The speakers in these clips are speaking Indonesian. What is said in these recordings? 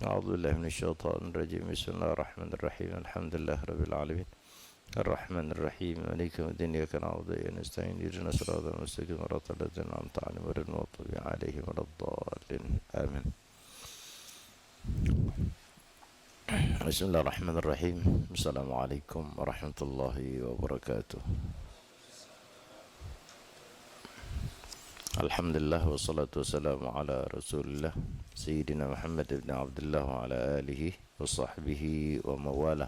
أعوذ بالله من الشيطان الرجيم. بسم الله الرحمن الرحيم. الحمد لله رب العالمين الرحمن الرحيم مالك يوم الدين إياك نعبد وإياك نستعين اهدنا الصراط المستقيم صراط الذين أنعمت عليهم غير المغضوب عليهم ولا الضالين آمين. بسم الله الرحمن الرحيم. السلام عليكم ورحمة الله وبركاته. Alhamdulillah wassalatu wassalamu ala rasulillah Sayyidina Muhammad ibn Abdullah wa ala alihi wa sahbihi wa mawalah.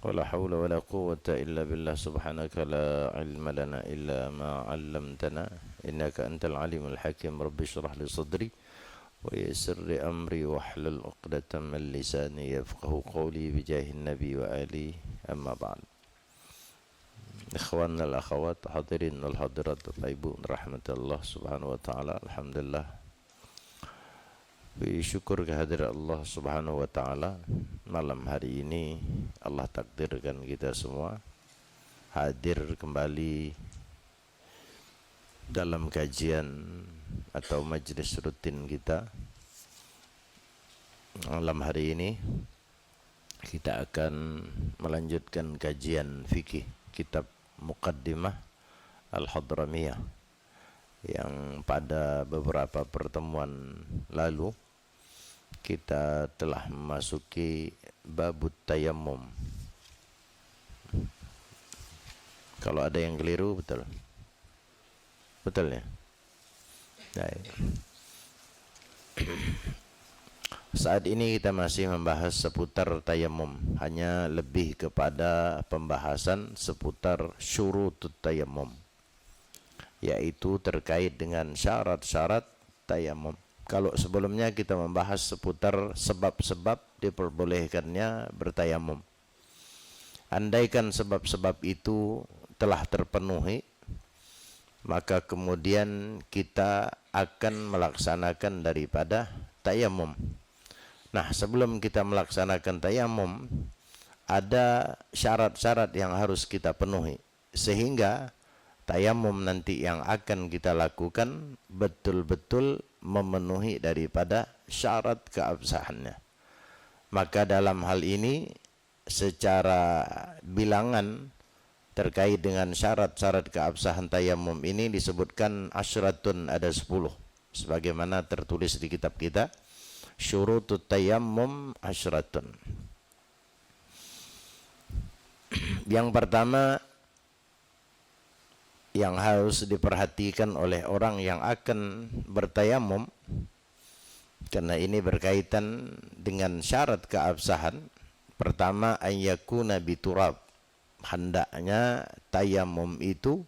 Wa la hawla wa la quwwata illa billah subhanaka la ilma lana illa ma 'allamtana innaka antal alimul hakim. Rabbi shrah li sadri wa yassir li amri wahlul 'uqdatam min lisani yafqahu qawli bi jahin nabi wa ali amma ba'd. Ikhwan al akhawat, hadirin wal hadirat, Bapak Ibu rahmatullah subhanahu wa ta'ala. Alhamdulillah, bersyukur kehadirat Allah subhanahu wa ta'ala. Malam hari ini Allah takdirkan kita semua hadir kembali dalam kajian atau majlis rutin kita. Malam hari ini kita akan melanjutkan kajian fikih kitab Muqaddimah Al-Hadramiyah yang pada beberapa pertemuan lalu kita telah memasuki babut tayammum. Kalau ada yang keliru, betul ya? Baik. Saat ini kita masih membahas seputar tayammum, hanya lebih kepada pembahasan seputar syurutut tayammum, yaitu terkait dengan syarat-syarat tayammum. Kalau sebelumnya kita membahas seputar sebab-sebab diperbolehkannya bertayamum, andaikan sebab-sebab itu telah terpenuhi, maka kemudian kita akan melaksanakan daripada tayamum. Nah, sebelum kita melaksanakan tayamum, ada syarat-syarat yang harus kita penuhi, sehingga tayamum nanti yang akan kita lakukan betul-betul memenuhi daripada syarat keabsahannya. Maka dalam hal ini secara bilangan terkait dengan syarat-syarat keabsahan tayamum ini disebutkan asyratun, ada 10, sebagaimana tertulis di kitab kita. Syurutut tayammum asyratun. Yang pertama yang harus diperhatikan oleh orang yang akan bertayamum, karena ini berkaitan dengan syarat keabsahan. Pertama, ayyakuna biturab, hendaknya tayamum itu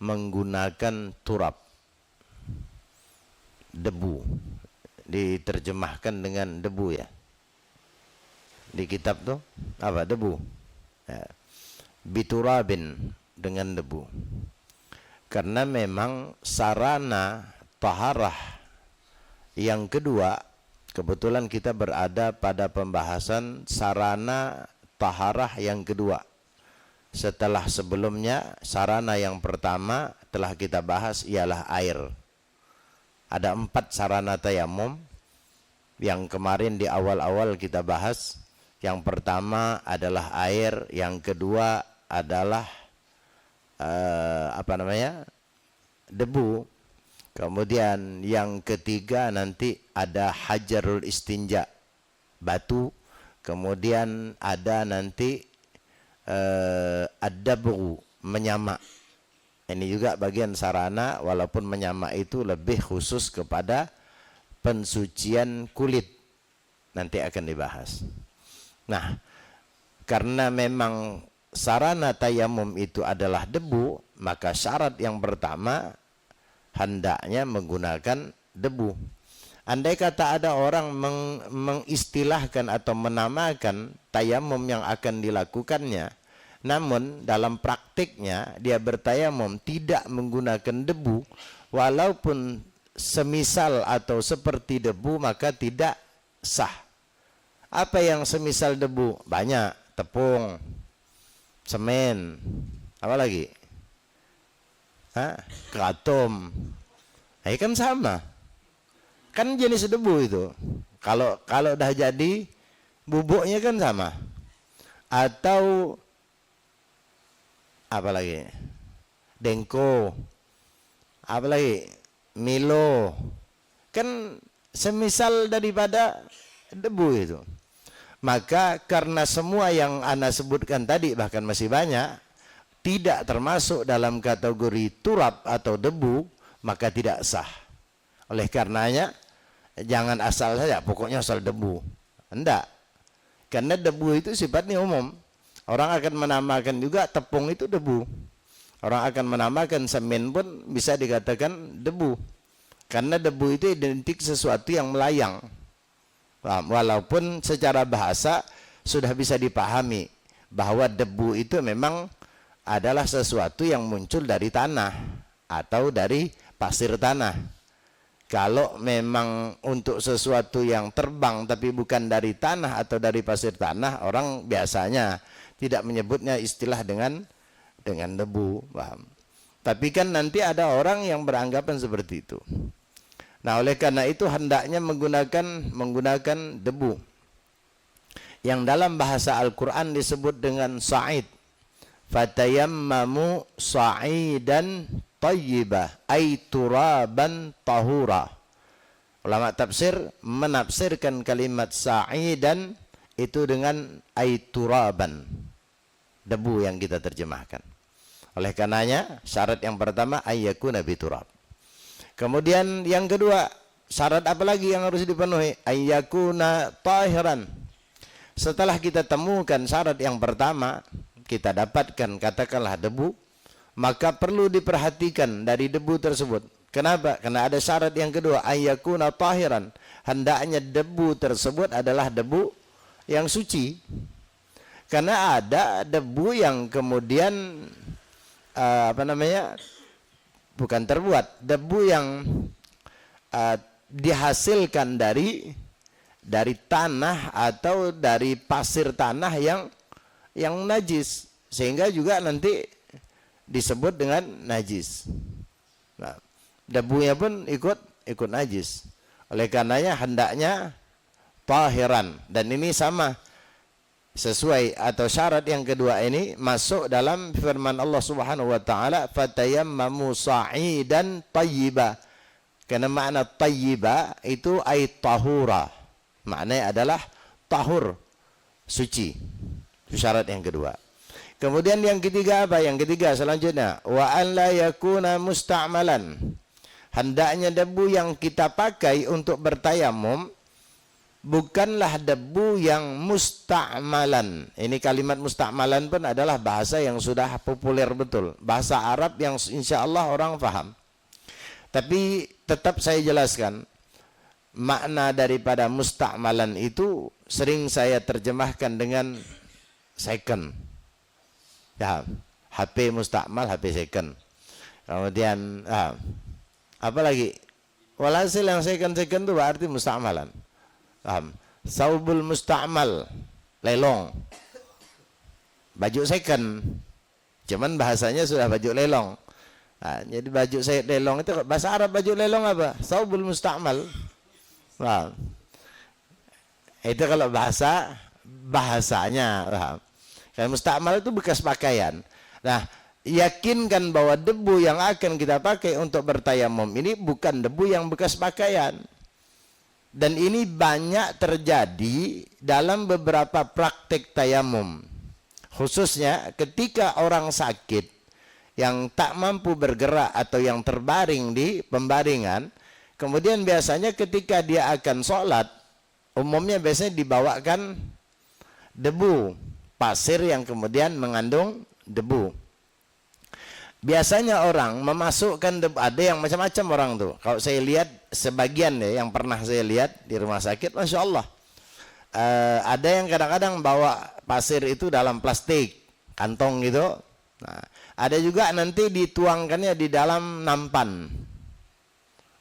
menggunakan turab, debu. Diterjemahkan dengan debu ya, di kitab tuh apa, debu ya. Biturabin, dengan debu, karena memang sarana taharah yang kedua, kebetulan kita berada pada pembahasan sarana taharah yang kedua. Setelah sebelumnya sarana yang pertama telah kita bahas, ialah air. Ada 4 sarana tayamum yang kemarin di awal-awal kita bahas. Yang pertama adalah air, yang kedua adalah debu. Kemudian yang ketiga nanti ada hajarul istinja, batu. Kemudian ada nanti ad-dabghu, menyamak. Ini juga bagian sarana, walaupun menyamak itu lebih khusus kepada pensucian kulit, nanti akan dibahas. Nah, karena memang sarana tayamum itu adalah debu, maka syarat yang pertama hendaknya menggunakan debu. Andai kata ada orang mengistilahkan atau menamakan tayamum yang akan dilakukannya, namun dalam praktiknya dia bertayamum tidak menggunakan debu, walaupun semisal atau seperti debu, maka tidak sah. Apa yang semisal debu? Banyak, tepung, semen, apa lagi? Kratom. Nah, kan sama. Kan jenis debu itu. Kalau dah jadi bubuknya kan sama. Atau apa lagi? Dengko. Apa lagi? Milo. Kan semisal daripada debu itu. Maka karena semua yang ana sebutkan tadi bahkan masih banyak tidak termasuk dalam kategori turab atau debu, maka tidak sah. Oleh karenanya jangan asal saja pokoknya asal debu. Enggak. Karena debu itu sifatnya umum. Orang akan menamakan juga tepung itu debu. Orang akan menamakan semen pun bisa dikatakan debu. Karena debu itu identik sesuatu yang melayang. Walaupun secara bahasa sudah bisa dipahami bahwa debu itu memang adalah sesuatu yang muncul dari tanah atau dari pasir tanah. Kalau memang untuk sesuatu yang terbang tapi bukan dari tanah atau dari pasir tanah, orang biasanya tidak menyebutnya istilah dengan debu. Paham? Tapi kan nanti ada orang yang beranggapan seperti itu. Nah, oleh karena itu hendaknya menggunakan debu yang dalam bahasa Al-Quran disebut dengan sa'id. Fatayammamu sa'idan tayyibah ay turaban tahura. Ulama tafsir menafsirkan kalimat sa'idan itu dengan ay turaban, debu yang kita terjemahkan. Oleh karenanya syarat yang pertama ayyakuna biturab. Kemudian yang kedua, syarat apa lagi yang harus dipenuhi? Ayyakuna tahiran. Setelah kita temukan syarat yang pertama, kita dapatkan katakanlah debu, maka perlu diperhatikan dari debu tersebut. Kenapa? Karena ada syarat yang kedua, ayyakuna tahiran. Hendaknya debu tersebut adalah debu yang suci. Karena ada debu yang kemudian bukan terbuat, debu yang dihasilkan dari tanah atau dari pasir tanah yang najis, sehingga juga nanti disebut dengan najis. Nah, debunya pun ikut najis. Oleh karenanya hendaknya tahiran, dan ini sama sesuai atau syarat yang kedua ini masuk dalam firman Allah Subhanahu wa taala fatayammamu sa'idan tayyiba. Karena makna tayyiba itu ay tahura. Maknanya adalah tahur, suci. Itu syarat yang kedua. Kemudian yang ketiga apa? Yang ketiga selanjutnya wa an la yakuna musta'malan. Hendaknya debu yang kita pakai untuk bertayamum bukanlah debu yang musta'malan. Ini kalimat musta'malan pun adalah bahasa yang sudah populer betul. Bahasa Arab yang insya Allah orang paham. Tapi tetap saya jelaskan. Makna daripada musta'malan itu sering saya terjemahkan dengan second. Ya, HP musta'mal, HP second. Kemudian, apa lagi? Walhasil yang second itu berarti musta'malan. Saubul musta'mal, lelong, baju second, cuman bahasanya sudah baju lelong. Nah, jadi baju lelong itu bahasa Arab, baju lelong apa? Saubul musta'mal. Nah, itu kalau bahasanya. Kalau musta'mal itu bekas pakaian. Nah, yakinkan bahwa debu yang akan kita pakai untuk bertayamum ini bukan debu yang bekas pakaian. Dan ini banyak terjadi dalam beberapa praktik tayamum. Khususnya ketika orang sakit yang tak mampu bergerak atau yang terbaring di pembaringan. Kemudian biasanya ketika dia akan sholat, umumnya biasanya dibawakan debu, pasir yang kemudian mengandung debu. Biasanya orang memasukkan debu, ada yang macam-macam orang tuh. Kalau saya lihat sebagian ya, yang pernah saya lihat di rumah sakit, Masya Allah. Ada yang kadang-kadang bawa pasir itu dalam plastik, kantong gitu. Nah, ada juga nanti dituangkannya di dalam nampan.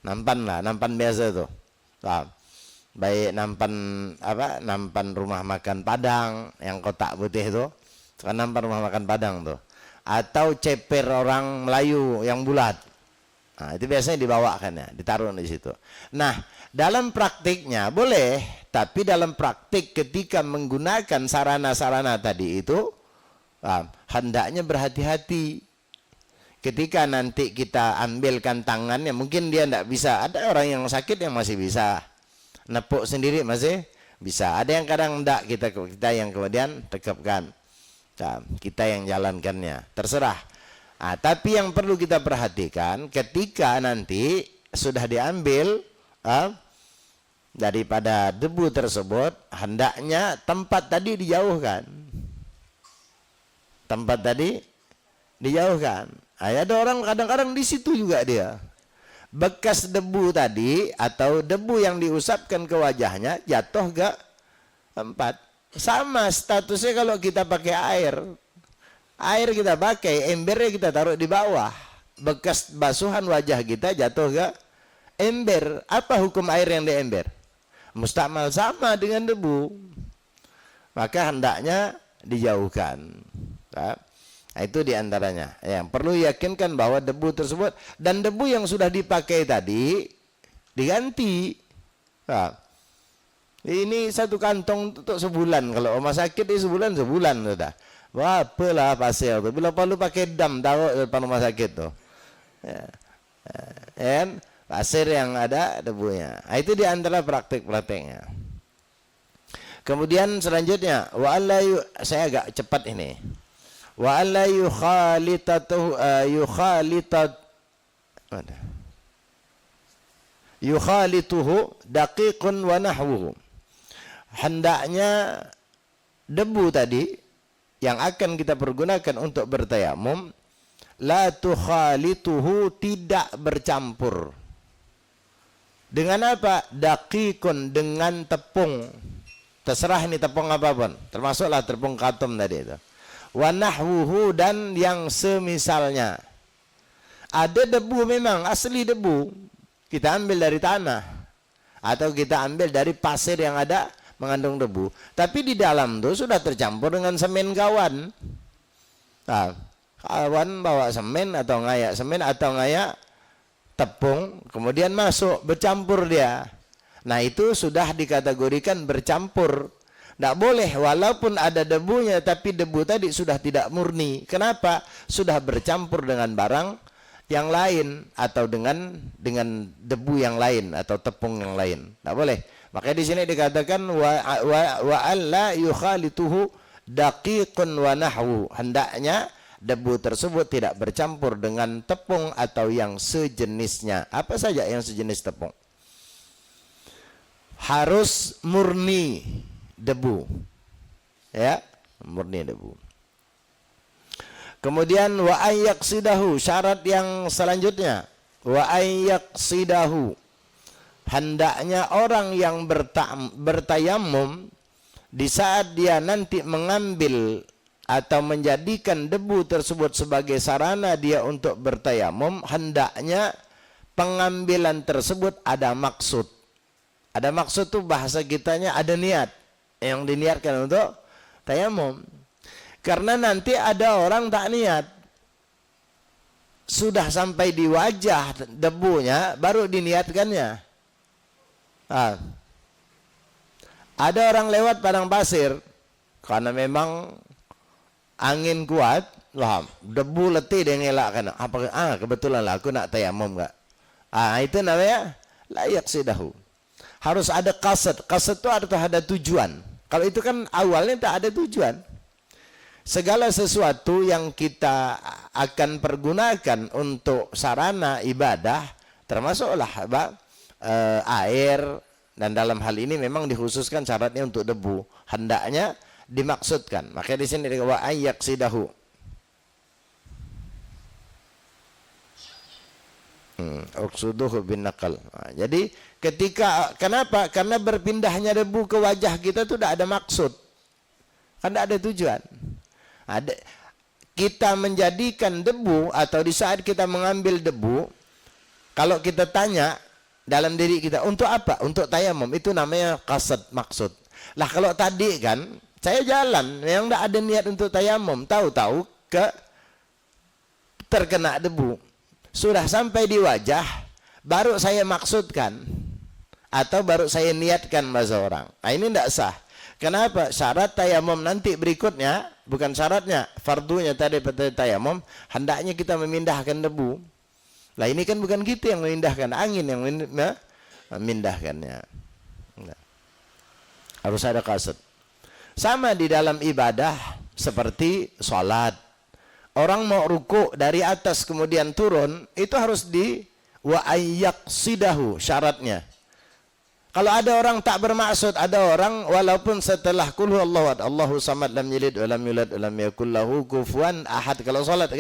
Nampan biasa tuh. Nah, baik nampan rumah makan Padang, yang kotak putih itu. Kan nampan rumah makan Padang tuh. Atau ceper orang Melayu yang bulat. Nah, itu biasanya dibawakan ya, ditaruh di situ. Nah, Dalam praktiknya boleh, tapi dalam praktik ketika menggunakan sarana-sarana tadi itu, hendaknya berhati-hati. Ketika nanti kita ambilkan tangannya, mungkin dia tidak bisa. Ada orang yang sakit yang masih bisa. Nepuk sendiri masih bisa. Ada yang kadang tidak, kita yang kemudian tekapkan. Kita yang jalankannya. Terserah. Tapi yang perlu kita perhatikan, ketika nanti sudah diambil daripada debu tersebut, hendaknya tempat tadi dijauhkan. Tempat tadi dijauhkan. Ada orang kadang-kadang di situ juga dia. Bekas debu tadi atau debu yang diusapkan ke wajahnya jatuh ke tempat. Sama statusnya kalau kita pakai air. Air kita pakai, embernya kita taruh di bawah. Bekas basuhan wajah kita jatuh ke ember. Apa hukum air yang di ember? Mustakmal, sama dengan debu. Maka hendaknya dijauhkan. Nah, itu diantaranya. Yang perlu yakinkan bahwa debu tersebut dan debu yang sudah dipakai tadi diganti. Ini satu kantong untuk sebulan. Kalau rumah sakit ini sebulan sudah. Wah, apalah pasir tuh. Bila perlu pakai dam taruh depan rumah sakit tuh. Pasir yang ada debunya. Itu di antara praktik-praktiknya. Kemudian selanjutnya, saya agak cepat ini. Wa alla yukhalituhu daqiqun wa nahwuhu. Hendaknya debu tadi yang akan kita pergunakan untuk bertayamum, la tukhalituhu, tidak bercampur. Dengan apa? Daqiqun, dengan tepung. Terserah ini tepung apapun, termasuklah tepung katum tadi itu. Wa nahwuhu, dan yang semisalnya. Ada debu memang asli debu, kita ambil dari tanah atau kita ambil dari pasir yang ada mengandung debu, tapi di dalam itu sudah tercampur dengan semen kawan. Kawan bawa semen atau ngayak tepung, kemudian masuk bercampur dia. Nah, itu sudah dikategorikan bercampur. Tidak boleh walaupun ada debunya, tapi debu tadi sudah tidak murni. Kenapa? Sudah bercampur dengan barang yang lain atau dengan debu yang lain atau tepung yang lain. Tidak boleh. Makanya di sini dikatakan wa alla yukhalituhu daqiqun wa nahwu. Hendaknya debu tersebut tidak bercampur dengan tepung atau yang sejenisnya. Apa saja yang sejenis tepung? Harus murni debu. Ya, murni debu. Kemudian wa ayyaqsidahu, syarat yang selanjutnya, wa ayyaqsidahu, hendaknya orang yang bertayamum di saat dia nanti mengambil atau menjadikan debu tersebut sebagai sarana dia untuk bertayamum, hendaknya pengambilan tersebut ada maksud. Ada maksud tuh bahasa kitanya ada niat yang diniatkan untuk tayamum. Karena nanti ada orang tak niat, sudah sampai di wajah debunya baru diniatkannya. Ada orang lewat padang pasir, karena memang angin kuat, debu letih dia ngelakkan. Kebetulan lah aku nak tayamum enggak. Itu namanya layak sidahu. Harus ada qasad. Qasad itu ada tujuan. Kalau itu kan awalnya tak ada tujuan. Segala sesuatu yang kita akan pergunakan untuk sarana ibadah, termasuklah air, dan dalam hal ini memang dikhususkan syaratnya untuk debu, hendaknya dimaksudkan. Makanya di sini wa ayyaqsidahu. Uqsuduhu bin naqal. Jadi kenapa? Karena berpindahnya debu ke wajah kita itu tidak ada maksud. Kan tidak ada tujuan. Kita menjadikan debu atau di saat kita mengambil debu, kalau kita tanya dalam diri kita untuk apa? Untuk tayamum. Itu namanya qasad, maksud. Lah kalau tadi kan saya jalan yang tidak ada niat untuk tayamum, tahu-tahu terkena debu, sudah sampai di wajah baru saya maksudkan. atau baru saya niatkan bahasa orang. Nah, ini tidak sah. Kenapa? Syarat tayamum nanti berikutnya, bukan syaratnya, fardunya tadi pada tayamum, hendaknya kita memindahkan debu. Lah ini kan bukan kita yang memindahkan, angin yang memindahkannya. Nah, harus ada qasd. Sama di dalam ibadah seperti sholat. Orang mau ruku dari atas kemudian turun, itu harus wa ayyaqsidahu syaratnya. Kalau ada orang tak bermaksud, ada orang walaupun setelah qul huwallahu ahad, Allahu samad, lam yalid wa lam yulad wa lam yakul lahu kufuwan ahad, kalau salat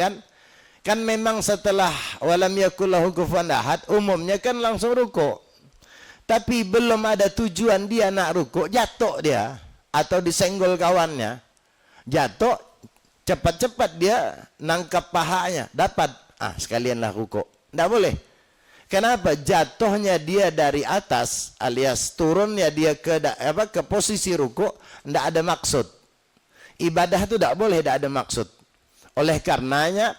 kan memang setelah wa lam yakul lahu kufuwan ahad umumnya kan langsung ruku. Tapi belum ada tujuan dia nak ruku, jatuh dia atau disenggol kawannya. Jatuh, cepat-cepat dia nangkap pahanya, dapat. Sekalianlah ruku. Tidak boleh. Kenapa? Jatuhnya dia dari atas alias turunnya dia ke posisi ruku, tidak ada maksud. Ibadah itu tidak boleh tidak ada maksud. Oleh karenanya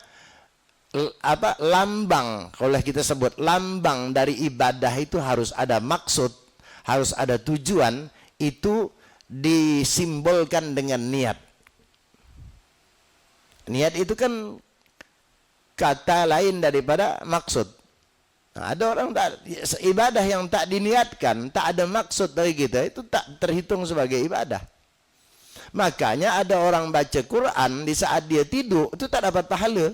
lambang, kalau kita sebut lambang dari ibadah itu harus ada maksud, harus ada tujuan, itu disimbolkan dengan niat. Niat itu kan kata lain daripada maksud. Nah, ada orang ibadah yang tak diniatkan, tak ada maksud dari kita, itu tak terhitung sebagai ibadah. Makanya ada orang baca Quran di saat dia tidur, itu tak dapat pahala.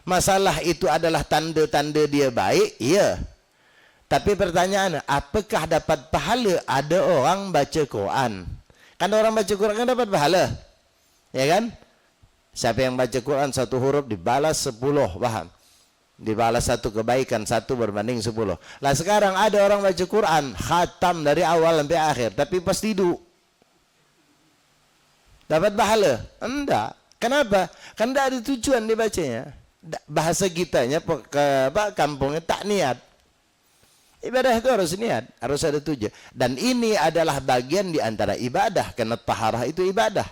Masalah itu adalah tanda-tanda dia baik, iya. Tapi pertanyaannya, apakah dapat pahala? Ada orang baca Quran. Kan orang baca Quran kan dapat pahala. Ya kan? Siapa yang baca Quran satu huruf dibalas 10, paham? Dibalas satu kebaikan, satu berbanding 10. Lah sekarang ada orang baca Quran, khatam dari awal sampai akhir, tapi pas tidur dapat pahala? Enggak. Kenapa? Kan tidak ada tujuan dibacanya. Bahasa kitanya kampungnya tak niat. Ibadah itu harus niat, harus ada tujuan. Dan ini adalah bagian di antara ibadah, karena taharah itu ibadah.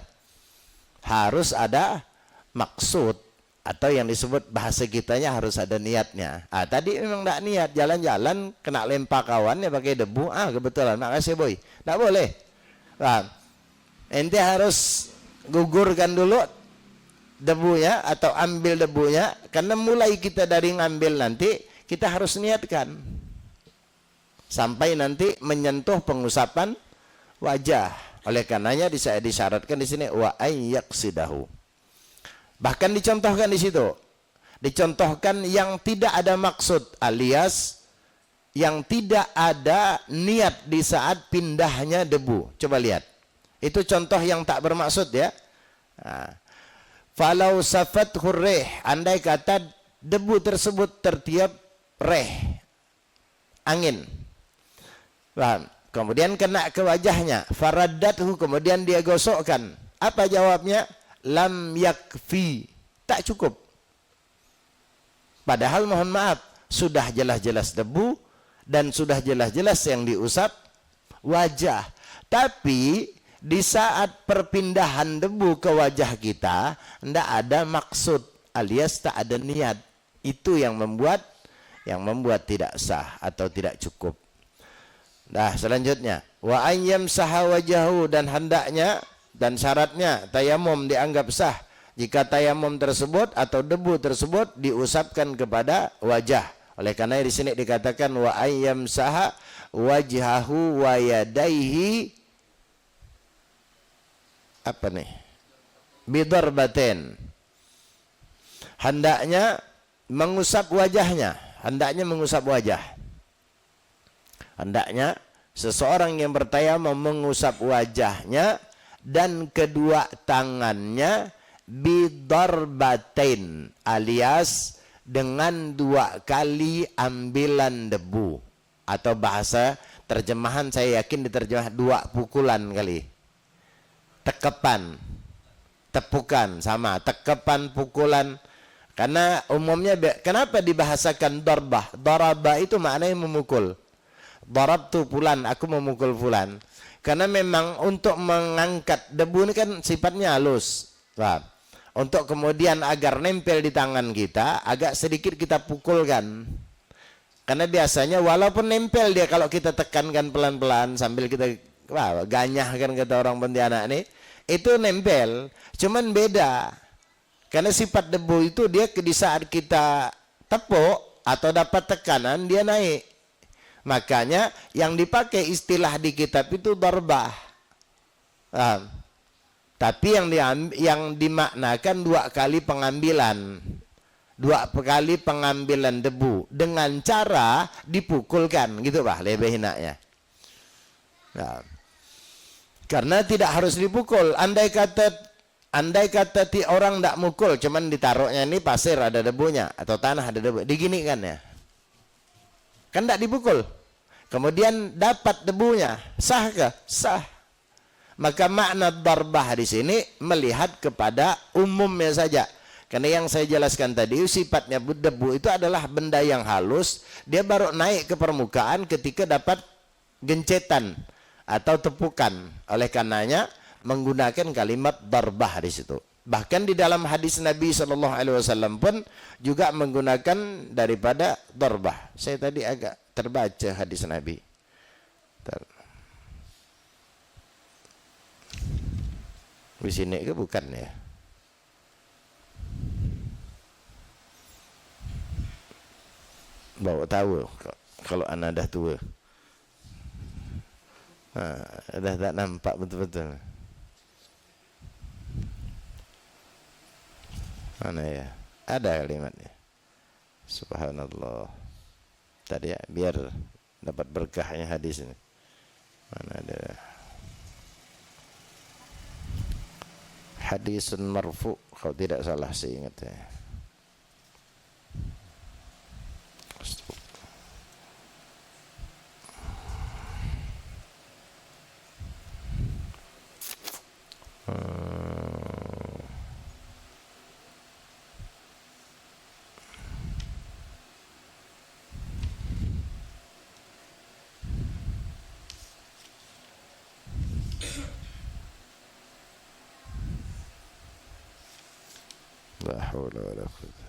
Harus ada maksud. Atau yang disebut bahasa kitanya harus ada niatnya. Tadi memang tidak niat, jalan-jalan kena lempar kawannya pakai debu. Kebetulan, makasih boy. Tidak boleh. Ente harus gugurkan dulu debunya atau ambil debunya. Karena mulai kita dari ngambil nanti, kita harus niatkan. Sampai nanti menyentuh pengusapan wajah. Oleh karenanya disyaratkan di sini wa ayyaqsidahu. Bahkan dicontohkan di situ. Dicontohkan yang tidak ada maksud alias yang tidak ada niat di saat pindahnya debu. Coba lihat. Itu contoh yang tak bermaksud ya. Falau safathur rih, andai kata debu tersebut tertiup rih, angin. Kemudian kena ke wajahnya, faraddathu, kemudian dia gosokkan. Apa jawabnya? Lam yakfi, tak cukup. Padahal mohon maaf, sudah jelas-jelas debu dan sudah jelas-jelas yang diusap wajah. Tapi di saat perpindahan debu ke wajah kita tidak ada maksud alias tak ada niat. Itu yang membuat tidak sah atau tidak cukup. Nah, selanjutnya wa ayyam sahawajahu, dan hendaknya dan syaratnya tayamum dianggap sah jika tayamum tersebut atau debu tersebut diusapkan kepada wajah. Oleh karena di sini dikatakan wa ayyam saha wajhahu wa yadaihi bidarbatin. Hendaknya mengusap wajahnya, hendaknya mengusap wajah. Hendaknya seseorang yang bertayamum mengusap wajahnya dan kedua tangannya bidarbatain alias dengan 2 kali ambilan debu, atau bahasa terjemahan saya yakin diterjemah 2 pukulan kali. Tekepan, tepukan sama, tekepan, pukulan. Karena umumnya kenapa dibahasakan darbah? Darabah itu maknanya memukul. Darabtu fulan, aku memukul fulan. Karena memang untuk mengangkat debu ini kan sifatnya halus. Untuk kemudian agar nempel di tangan kita, agak sedikit kita pukulkan. Karena biasanya walaupun nempel dia, kalau kita tekankan pelan-pelan sambil kita ganyahkan, kata orang Pontianak nih, itu nempel. Cuman beda. Karena sifat debu itu dia di saat kita tepuk atau dapat tekanan dia naik. Makanya yang dipakai istilah di kitab itu darbah. Tapi yang dimaknakan 2 kali pengambilan. 2 kali pengambilan debu dengan cara dipukulkan, gitu Pak, lebih enaknya. Nah, karena tidak harus dipukul. Andai kata orang tidak mukul, cuman ditaruhnya ini pasir ada debunya atau tanah ada debu, diginikan ya, kan tidak dipukul, kemudian dapat debunya, sah kah? Sah. Maka makna darbah di sini melihat kepada umumnya saja. Karena yang saya jelaskan tadi, sifatnya debu itu adalah benda yang halus, dia baru naik ke permukaan ketika dapat gencetan atau tepukan. Oleh karenanya menggunakan kalimat darbah di situ. Bahkan di dalam hadis Nabi SAW pun juga menggunakan daripada darbah. Saya tadi agak terbaca hadis Nabi. Di sini ke bukan ya? Bawa tahu kalau anak dah tua. Dah tak nampak betul-betul. Mana ya? Ada kalimatnya. Subhanallah. Tadi ya, biar dapat berkahnya hadis ini. Mana ada? Hadisun marfu, kalau tidak salah saya ingatnya. La haula wala quwwata.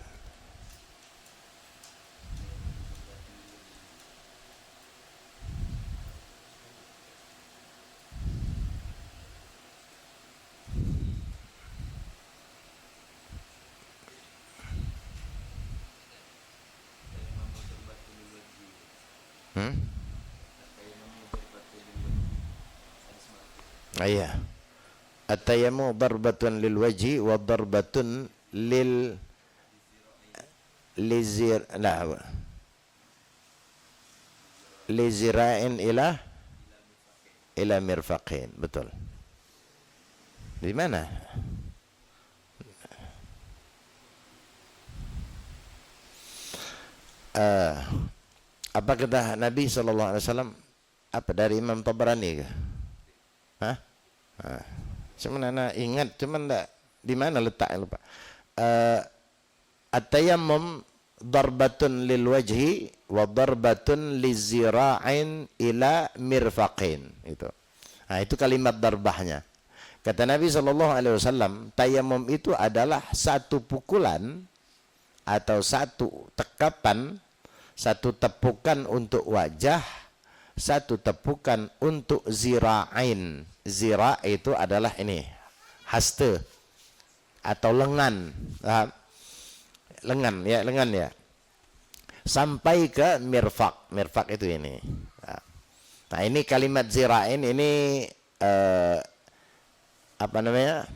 Iya. At-tayammu darbatun lil wajhi wa darbatun lizira'in ila mirfaqin. Betul. Di mana? Apa kata Nabi SAW? Apa dari Imam Tabrani ke? Hah? Cuman anak ingat, cuman enggak di mana letaknya, lupa. At-tayammum darbatun lil wajhi wa darbatun lizira'in ila mirfaqin. Itu. Nah, itu kalimat darbahnya. Kata Nabi SAW, tayammum itu adalah satu pukulan atau satu tekapan, satu tepukan untuk wajah, satu tepukan untuk zira'in. Zira' itu adalah ini, haste atau lengan. Lengan ya. Sampai ke mirfaq. Mirfaq itu ini. Nah, ini kalimat zira'in ini apa namanya?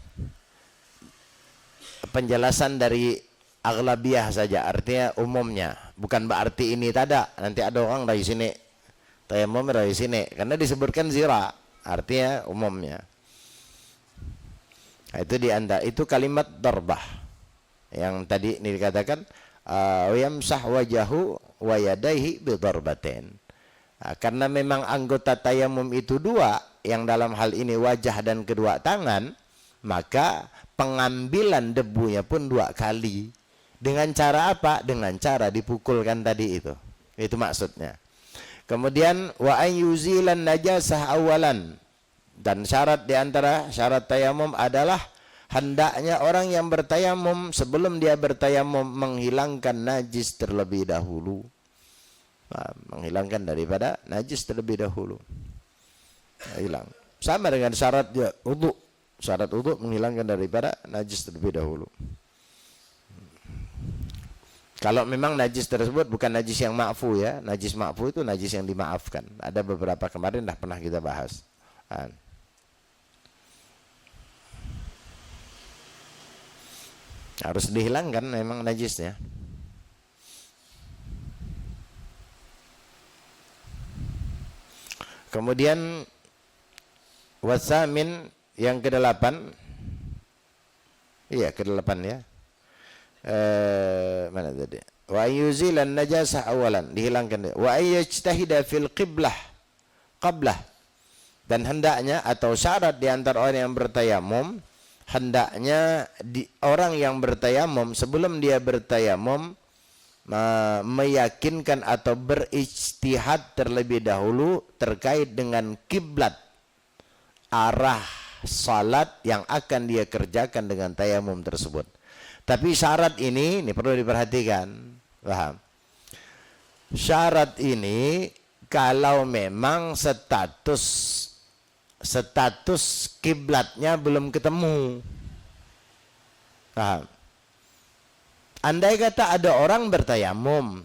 Penjelasan dari aghlabiyah saja, artinya umumnya. Bukan berarti ini tada. Nanti ada orang dari sini tayammum dari sini, karena disebutkan zira', artinya umumnya. Nah, itu itu kalimat darbah yang tadi ini dikatakan yamsah wajahu wa yadaihi bi darbatin. Karena memang anggota tayamum itu 2, yang dalam hal ini wajah dan kedua tangan, maka pengambilan debunya pun 2 kali. Dengan cara apa? Dengan cara dipukulkan tadi itu. Itu maksudnya. Kemudian wa ayyuzilan najasah awalan, dan syarat di antara syarat tayamum adalah hendaknya orang yang bertayamum sebelum dia bertayamum menghilangkan najis terlebih dahulu. menghilangkan daripada najis terlebih dahulu. Hilang. Sama dengan syarat wudu. Syarat wudu menghilangkan daripada najis terlebih dahulu. Kalau memang najis tersebut bukan najis yang ma'fu ya. Najis ma'fu itu najis yang dimaafkan. Ada beberapa kemarin dah pernah kita bahas. Harus dihilangkan memang najisnya. Kemudian wasamin yang ke-8. Iya, ke-8 ya. Mana tadi? Wa yuzilan najasah awalan, dihilangkan. Wa yajtahida fil qiblah qablah. Dan hendaknya atau syarat di antara orang yang bertayamum, hendaknya orang yang bertayamum sebelum dia bertayamum meyakinkan atau berijtihad terlebih dahulu terkait dengan kiblat, arah salat yang akan dia kerjakan dengan tayamum tersebut. Tapi syarat ini perlu diperhatikan, paham? Syarat ini kalau memang status kiblatnya belum ketemu, paham? Andai kata ada orang bertayamum,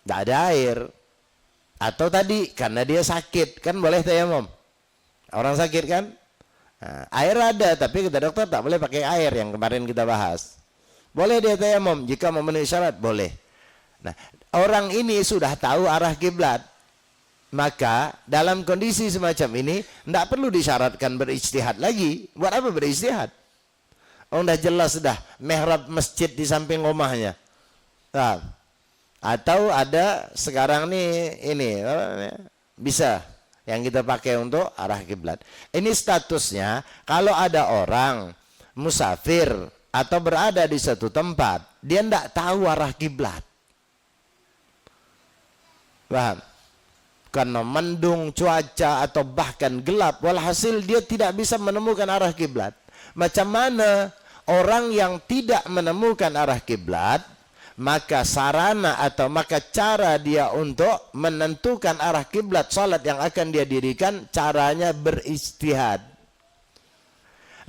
tidak ada air, atau tadi karena dia sakit, kan boleh tayamum. Orang sakit kan, air ada, tapi kata dokter tak boleh pakai air yang kemarin kita bahas. Boleh dia tayamum jika memenuhi syarat, boleh. Nah, orang ini sudah tahu arah kiblat, maka dalam kondisi semacam ini tidak perlu disyaratkan berijtihad lagi. Buat apa berijtihad? Oh, udah jelas sudah mihrab masjid di samping rumahnya. Nah, atau ada sekarang ini bisa yang kita pakai untuk arah kiblat. Ini statusnya kalau ada orang musafir atau berada di satu tempat, dia tidak tahu arah kiblat. Paham? Karena mendung, cuaca atau bahkan gelap, walhasil dia tidak bisa menemukan arah kiblat. Macam mana orang yang tidak menemukan arah kiblat, maka sarana atau maka cara dia untuk menentukan arah kiblat salat yang akan dia dirikan, caranya berijtihad.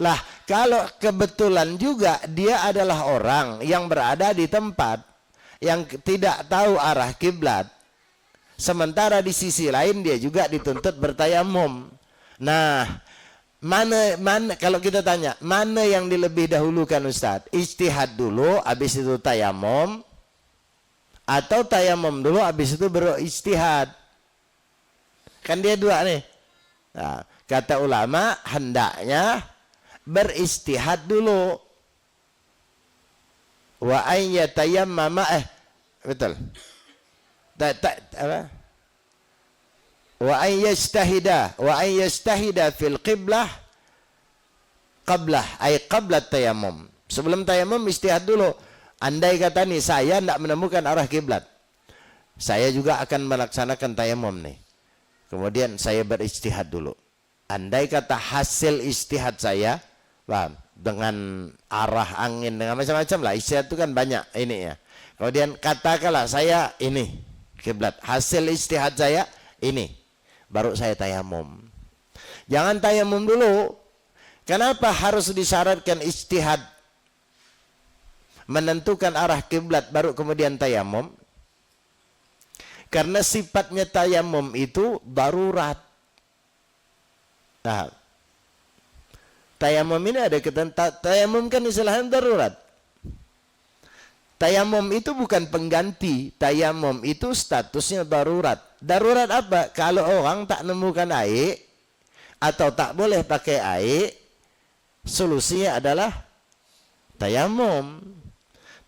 Lah, kalau kebetulan juga dia adalah orang yang berada di tempat yang tidak tahu arah kiblat, sementara di sisi lain dia juga dituntut bertayamum. Nah, mana kalau kita tanya, mana yang dilebih dahulukan Ustaz? Ijtihad dulu, habis itu tayamum, atau tayamum dulu, habis itu berijtihad? Kan dia dua nih. Nah, kata ulama hendaknya berijtihad dulu. Wa ay yatayammama betul. Apa? Wa ay yajtahida fil qiblah qablah, ay qabla tayammum. Sebelum tayamum istihad dulu. Andai kata nih saya tidak menemukan arah kiblat, saya juga akan melaksanakan tayamum nih. Kemudian saya berijtihad dulu. Andai kata hasil istihad saya, paham, dengan arah angin, dengan macam-macam lah. Istihad itu kan banyak ini ya. Kemudian katakanlah saya ini kiblat, hasil istihad saya ini, baru saya tayamum. Jangan tayamum dulu. Kenapa harus disyaratkan ijtihad menentukan arah kiblat baru kemudian tayamum? Karena sifatnya tayamum itu darurat. Nah, tayamum ini ada ketentuan. Tayamum kan istilahnya darurat. Tayamum itu bukan pengganti. Tayamum itu statusnya darurat. Darurat apa? Kalau orang tak nemukan air atau tak boleh pakai air, solusinya adalah tayamum.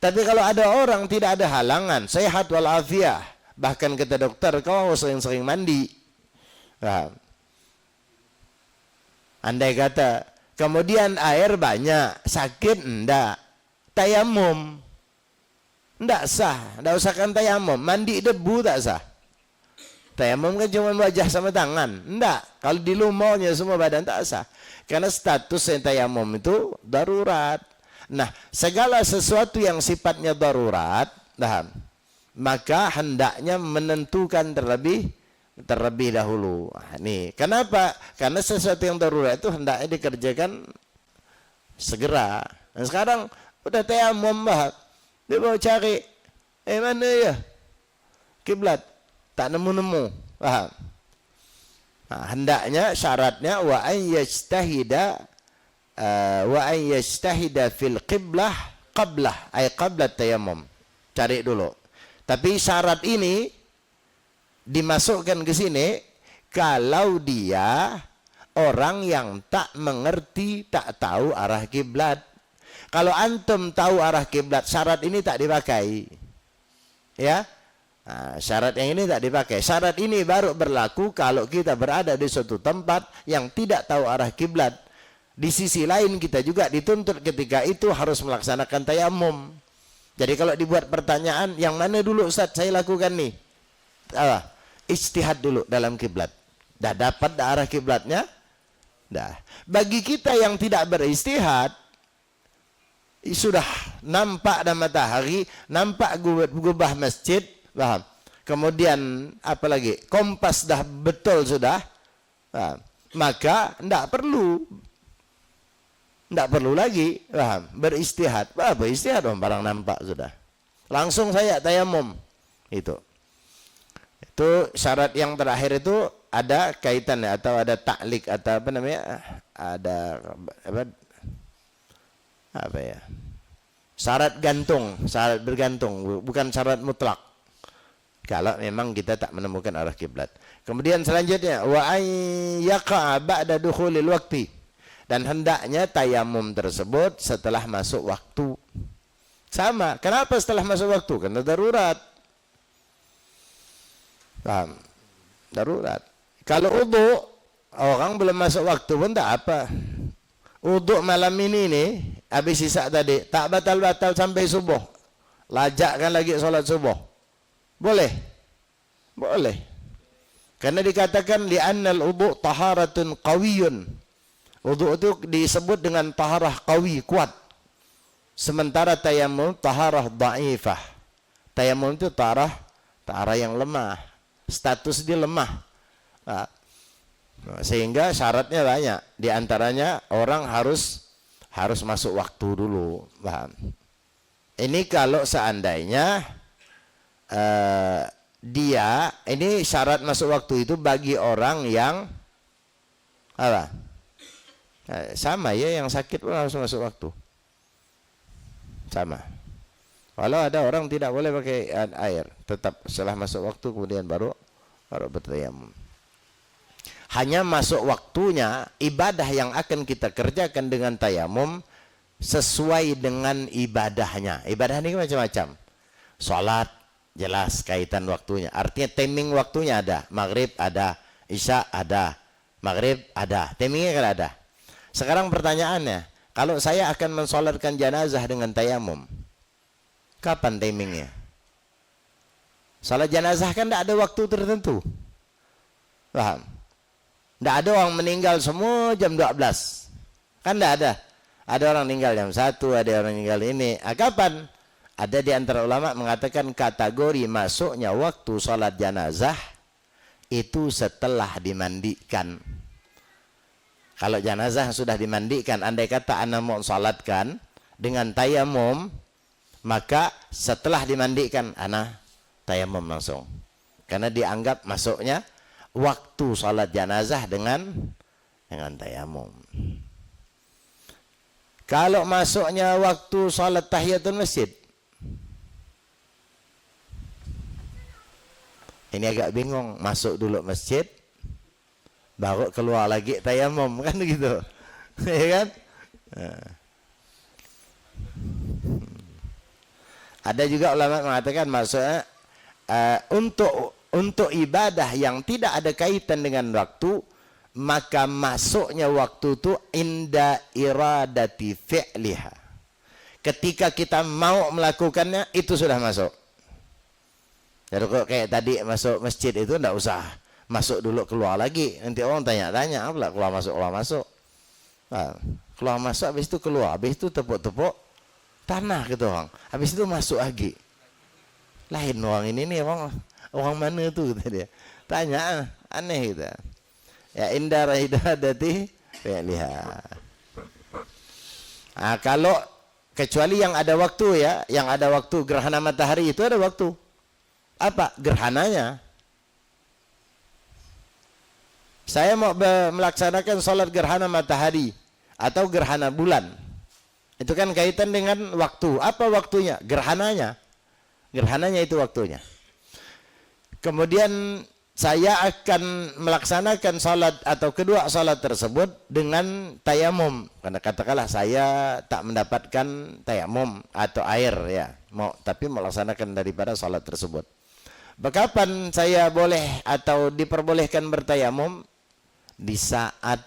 Tapi kalau ada orang tidak ada halangan, sehat walafiat, bahkan kata dokter kau sering-sering mandi. Nah, andai kata kemudian air banyak, sakit enggak, tayamum. Enggak sah, enggak usahkan tayamum. Mandi debu tak sah. Tayamum kan cuma wajah sama tangan. Enggak, kalau di lumaunya semua badan tak sah. Karena status yang tayamum itu darurat. Nah, segala sesuatu yang sifatnya darurat, paham? maka hendaknya menentukan terlebih dahulu. Nih, kenapa? Karena sesuatu yang darurat itu hendaknya dikerjakan segera. Nah, sekarang udah tayamum bah, dia mau cari, mana ya kiblat, tak nemu-nemu, paham? Nah, hendaknya syaratnya wa an yajtahida fil qiblah qablah, ay qabla tayamum. Cari dulu. Tapi syarat ini dimasukkan ke sini kalau dia orang yang tak mengerti, tak tahu arah kiblat. Kalau antum tahu arah kiblat, syarat ini tak dipakai. Ya. Nah, syarat yang ini tak dipakai. Syarat ini baru berlaku kalau kita berada di suatu tempat yang tidak tahu arah kiblat. Di sisi lain kita juga dituntut ketika itu harus melaksanakan tayamum. Jadi kalau dibuat pertanyaan, yang mana dulu Ustaz saya lakukan nih? Ijtihad dulu dalam kiblat. Dah dapat arah kiblatnya? Dah. Bagi kita yang tidak beristihad, sudah nampak dah matahari, nampak gubah masjid, paham? Kemudian apa lagi? Kompas dah betul sudah, paham? Maka tidak perlu lagi, paham? Beristihad. Apa istihad? Barang nampak sudah. Langsung saya tayamum. Itu syarat yang terakhir itu ada kaitannya atau ada taklik atau apa namanya? Ada apa ya? Syarat gantung, syarat bergantung, bukan syarat mutlak. Kalau memang kita tak menemukan arah kiblat. Kemudian selanjutnya wa ay yaqa ba'da dukhulil waqti. Dan hendaknya tayamum tersebut setelah masuk waktu. Sama. Kenapa setelah masuk waktu? Karena darurat. Paham? Darurat. Kalau wudu, orang belum masuk waktu pun tak apa. Wudu malam ini nih, habis sisa tadi, tak batal-batal sampai subuh. Lajakkan lagi sholat subuh. Boleh? Boleh. Karena dikatakan li'annal wudu taharatun qawiyun. Wudu itu disebut dengan taharah qawi, kuat. Sementara tayamum taharah dhaifah. Tayamum itu taharah yang lemah. Status dia lemah. Nah, sehingga syaratnya banyak. Di antaranya orang harus masuk waktu dulu. Paham? Ini kalau seandainya ini syarat masuk waktu itu bagi orang yang apa? Sama ya, yang sakit pun harus masuk waktu. Sama. Kalau ada orang tidak boleh pakai air, tetap setelah masuk waktu kemudian baru bertayamum. Hanya masuk waktunya ibadah yang akan kita kerjakan dengan tayamum sesuai dengan ibadahnya. Ibadah ini macam-macam. Salat jelas kaitan waktunya. Artinya timing waktunya ada. Maghrib ada, Isya ada, Maghrib ada. Timingnya kan ada. Sekarang pertanyaannya, kalau saya akan mensolatkan jenazah dengan tayamum, kapan timingnya? Salat jenazah kan tidak ada waktu tertentu. Paham? Tidak ada orang meninggal semua jam 12. Kan tidak ada. Ada orang meninggal jam 1, ada orang meninggal ini. Kapan? Ada di antara ulama mengatakan kategori masuknya waktu salat jenazah itu setelah dimandikan. Kalau jenazah sudah dimandikan, andai kata anda mau salatkan dengan tayamum, maka setelah dimandikan ana tayamum langsung. Karena dianggap masuknya waktu salat jenazah dengan tayamum. Kalau masuknya waktu salat tahiyatul masjid, ini agak bingung. Masuk dulu masjid, baru keluar lagi tayamum, kan gitu. Ya kan? Ada juga ulama mengatakan maksudnya untuk ibadah yang tidak ada kaitan dengan waktu, maka masuknya waktu itu inda iradati fi'liha. Ketika kita mau melakukannya, itu sudah masuk. Jadi kok kayak tadi masuk masjid itu enggak usah masuk dulu keluar lagi. Nanti orang tanya-tanya, apa keluar masuk. Nah, keluar masuk, habis itu keluar, habis itu tepuk-tepuk tanah gitu orang. Habis itu masuk lagi. Lain orang ini nih, orang mana tuh, kata dia. Tanya, aneh gitu. Ya indara hidadati lihat. Nah, kalau kecuali yang ada waktu ya, yang ada waktu gerhana matahari itu ada waktu. Apa gerhananya? Saya mau melaksanakan sholat gerhana matahari atau gerhana bulan. Itu kan kaitan dengan waktu. Apa waktunya? Gerhananya. Gerhananya itu waktunya. Kemudian saya akan melaksanakan salat atau kedua salat tersebut dengan tayamum. Karena katakanlah saya tak mendapatkan tayamum atau air ya, tapi melaksanakan daripada salat tersebut. Kapan saya boleh atau diperbolehkan bertayamum? Di saat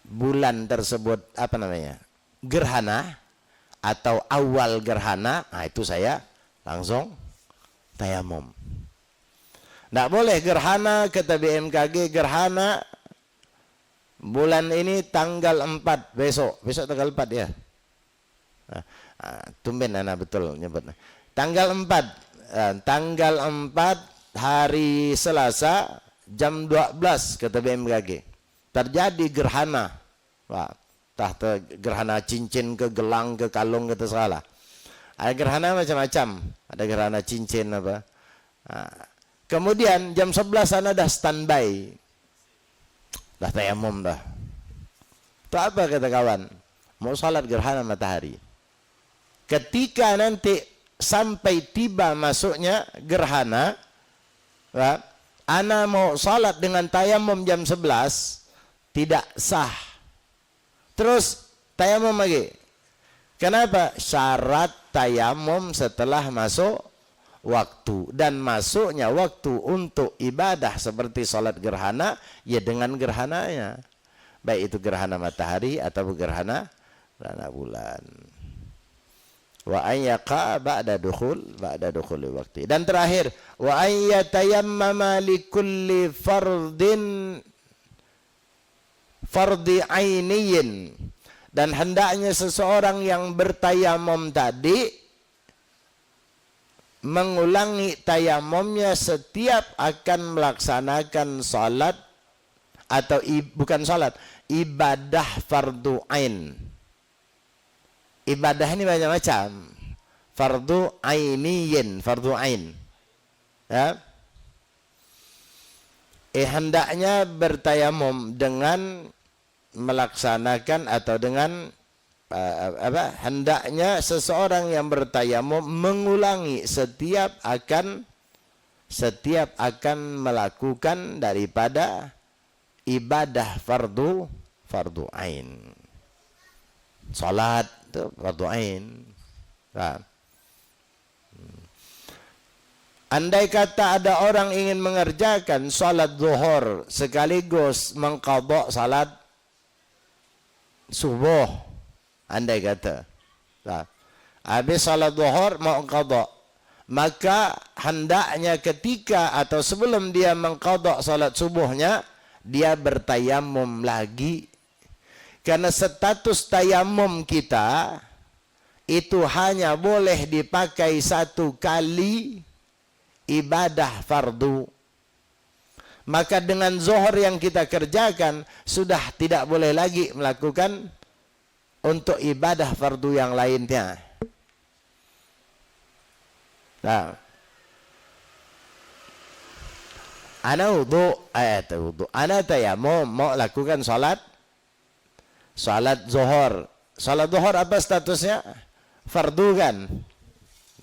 bulan tersebut gerhana atau awal gerhana, nah itu saya langsung tayamum. Tidak boleh gerhana, kata BMKG, gerhana bulan ini tanggal 4 besok tanggal 4 ya. Tumben anak betul nyebut. Tanggal 4 hari Selasa jam 12 kata BMKG terjadi gerhana. Tahta gerhana cincin ke gelang ke kalung ke tersalah. Ada gerhana macam-macam. Ada gerhana cincin apa. Kemudian jam 11 sana dah standby. Dah tayamum dah. Itu apa kata kawan? Mau salat gerhana matahari. Ketika nanti sampai tiba masuknya gerhana, ana mau salat dengan tayamum jam 11 tidak sah. Terus tayamum lagi. Kenapa? Syarat tayamum setelah masuk waktu, dan masuknya waktu untuk ibadah seperti salat gerhana ya dengan gerhananya, baik itu gerhana matahari atau gerhana bulan. Wa ayyaqa ba'da dukhuli waktu. Dan terakhir, wa ayyatayammama likulli fardi ainiyin, dan hendaknya seseorang yang bertayamum tadi mengulangi tayamumnya setiap akan melaksanakan salat atau bukan salat, ibadah fardu ain. Ibadah ini banyak macam. Fardu ainiyin, fardu ain. Ya. Hendaknya bertayamum dengan melaksanakan atau dengan hendaknya seseorang yang bertayamum mengulangi setiap akan melakukan daripada ibadah fardu ain. Salat itu fardu ain. Andai kata ada orang ingin mengerjakan salat zuhur sekaligus mengqadha salat subuh, andai kata habis salat zuhur mau qadha, maka hendaknya ketika atau sebelum dia mengqadha salat subuhnya dia bertayamum lagi, karena status tayamum kita itu hanya boleh dipakai satu kali ibadah fardu. Maka dengan zuhur yang kita kerjakan sudah tidak boleh lagi melakukan untuk ibadah fardu yang lainnya. Nah, ana wudu, ana tayamum mau lakukan salat zuhur. Salat zuhur apa statusnya? Fardu kan?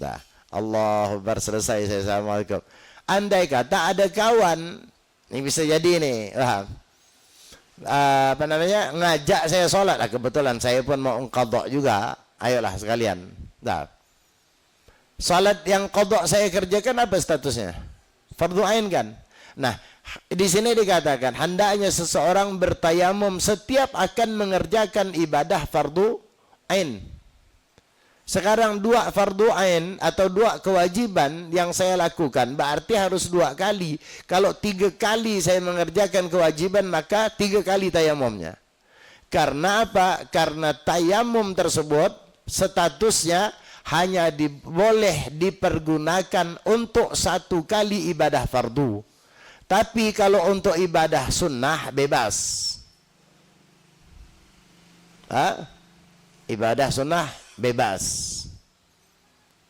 Nah, Allahu Akbar, selesai saya. Assalamualaikum. Andai kata ada kawan, ini bisa jadi nih, ngajak saya sholat, kebetulan saya pun mau qadha juga, ayolah sekalian. Nah, salat yang qadha saya kerjakan apa statusnya? Fardu ain kan? Nah, di sini dikatakan hendaknya seseorang bertayamum setiap akan mengerjakan ibadah fardu ain. Sekarang dua fardu ain atau dua kewajiban yang saya lakukan berarti harus 2 kali. Kalau 3 kali saya mengerjakan kewajiban maka 3 kali tayamumnya. Karena apa? Karena tayamum tersebut statusnya hanya boleh dipergunakan untuk satu kali ibadah fardu. Tapi kalau untuk ibadah sunnah bebas. Ibadah sunnah bebas.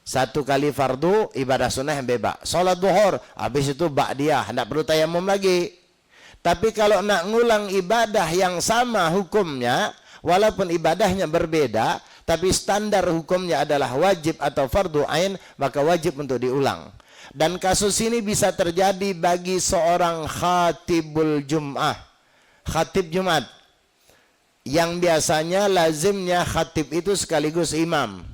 Satu kali fardu, ibadah sunnah yang bebas. Salat duhur, habis itu ba'diyah, tidak perlu tayamum lagi. Tapi kalau nak ngulang ibadah yang sama hukumnya, walaupun ibadahnya berbeda, tapi standar hukumnya adalah wajib atau fardu ain, maka wajib untuk diulang. Dan kasus ini bisa terjadi bagi seorang khatibul Jum'ah, khatib Jumat, yang biasanya lazimnya khatib itu sekaligus imam.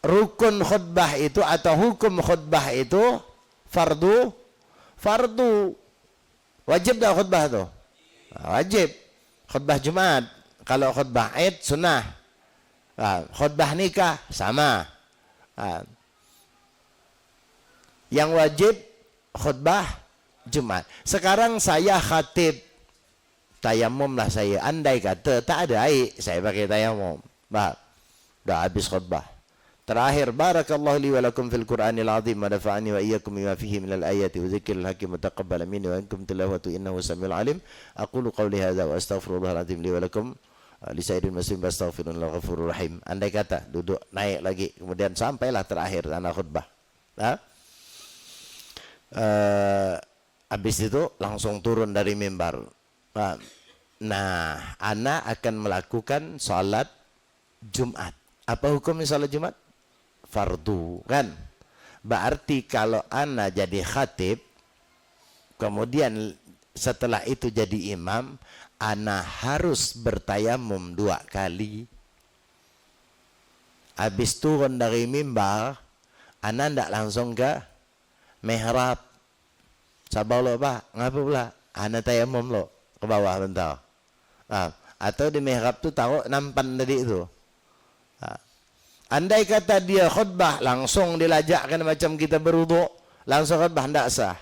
Rukun khutbah itu atau hukum khutbah itu fardu. Wajib tak khutbah itu? Wajib. Khutbah Jumat. Kalau khutbah Id sunnah. Khutbah nikah sama. Yang wajib khutbah Jumat. Sekarang saya khatib, tayamum lah saya. Andai kata tak ada air, saya pakai tayamum. Dah habis khutbah. Terakhir, barakallahu li wa lakum fil Qur'anil azim wa nafa'ani wa iyyakum bima fihi minal ayati wa dzikril hakim mutaqabbal minni wa ankum tilawatu innahu samiul alim. Aqulu qawli hadza wa astaghfirullahal azim li wa lakum li sayyidil muslim astaghfirullahal ghafurur rahim. Andai kata duduk naik lagi kemudian sampailah terakhir anak khutbah. Habis itu langsung turun dari mimbar. Nah, anak akan melakukan salat Jumat. Apa hukumnya salat Jumat? Fardu, kan? Berarti kalau ana jadi khatib, kemudian setelah itu jadi imam, ana harus bertayamum 2 kali. Habis turun dari mimbar, ana ndak langsung ke mihrab. Sabar lo, Pak. Ngapa pula? Ana tayamum lo ke bawah bentar. Atau di mihrab tu taruh nampan tadi itu. Andai kata dia khutbah langsung dilajakkan macam kita berwudu, langsung khutbah tidak sah.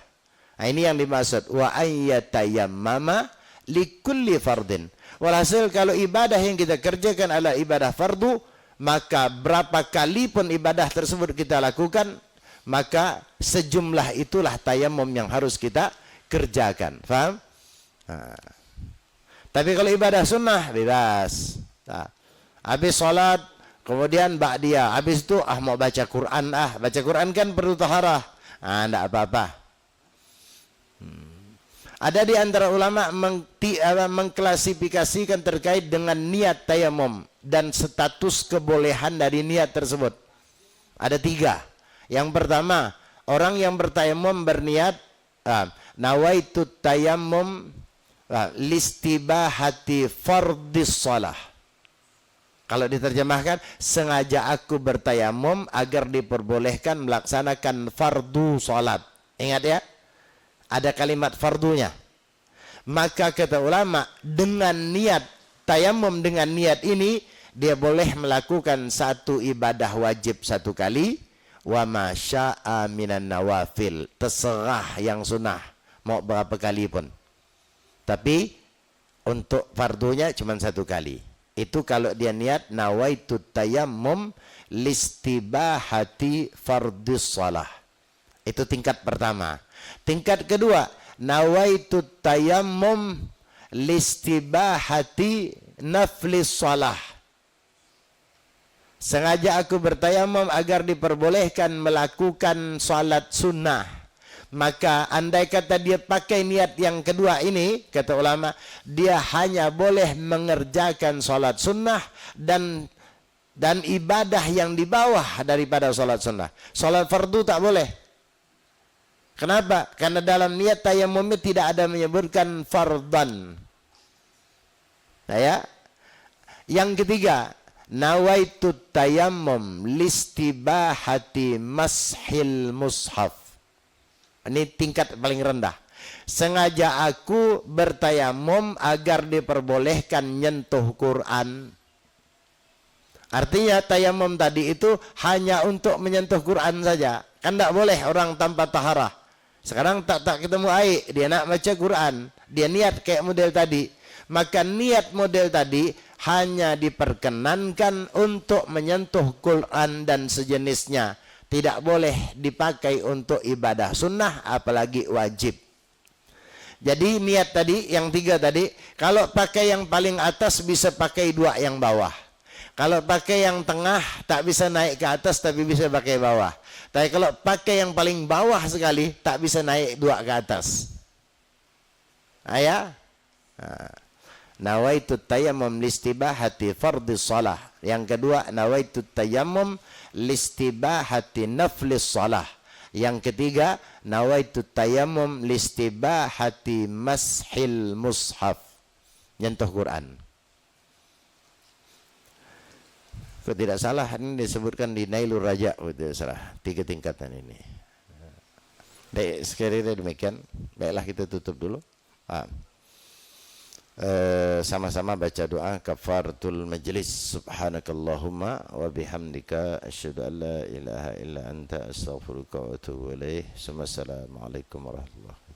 Ini yang dimaksud wa ayyatayammama likulli fardin. Walhasil kalau ibadah yang kita kerjakan adalah ibadah fardu, maka berapa kali pun ibadah tersebut kita lakukan, maka sejumlah itulah tayamum yang harus kita kerjakan. Faham? Tapi kalau ibadah sunnah bebas. Habis salat kemudian ba'diyah, habis itu mau baca Quran, baca Quran kan perlu taharah. Enggak apa-apa. Ada di antara ulama mengklasifikasikan terkait dengan niat tayamum dan status kebolehan dari niat tersebut. Ada 3. Yang pertama, orang yang bertayamum berniat nawaitu tayammum listibahati fardhis shalah. Kalau diterjemahkan, sengaja aku bertayamum agar diperbolehkan melaksanakan fardu salat. Ingat ya, ada kalimat fardunya. Maka kata ulama, dengan niat tayamum, dengan niat ini dia boleh melakukan satu ibadah wajib 1 kali, wa ma syaa minan nawafil, terserah yang sunnah mau berapa kali pun. Tapi untuk fardunya cuma 1 kali. Itu kalau dia niat nawaitu tayammum listibahati fardhis shalah. Itu tingkat pertama. Tingkat kedua, nawaitu tayammum listibahati naflis shalah. Sengaja aku bertayamum agar diperbolehkan melakukan salat sunnah. Maka andai kata dia pakai niat yang kedua ini, kata ulama, dia hanya boleh mengerjakan salat sunnah dan ibadah yang di bawah daripada salat sunnah. Salat fardu tak boleh. Kenapa? Karena dalam niat tayamum tidak ada menyebutkan fardan. Ya. Yang ketiga, nawaitu tayammum listibahati mashil mushaf. Ini tingkat paling rendah. Sengaja aku bertayamum agar diperbolehkan nyentuh Quran. Artinya tayamum tadi itu hanya untuk menyentuh Quran saja. Kan tidak boleh orang tanpa taharah. Sekarang tak ketemu air, dia nak baca Quran, dia niat kayak model tadi. Maka niat model tadi hanya diperkenankan untuk menyentuh Quran dan sejenisnya. Tidak boleh dipakai untuk ibadah sunnah apalagi wajib. Jadi niat tadi yang 3 tadi, kalau pakai yang paling atas bisa pakai 2 yang bawah. Kalau pakai yang tengah tak bisa naik ke atas tapi bisa pakai bawah. Tapi kalau pakai yang paling bawah sekali tak bisa naik 2 ke atas. Ayah. Nawaitu tayammum listibahati fardhi shalah. Yang kedua, nawaitu tayammum listibahati naflis shalah. Yang ketiga, nawaitu tayammum listibahati mashil mushaf. Nyentuh Quran. Kalau tidak salah ini disebutkan di Nailur Raja, tidak salah. 3 tingkatan ini. Baik, sekiranya demikian. Baiklah kita tutup dulu. Sama-sama baca doa kafaratul majlis. Subhanakallahumma wa bihamdika asyhadu an la ilaha illa anta astaghfiruka wa atubu ilaih. Assalamualaikum warahmatullahi wabarakatuh.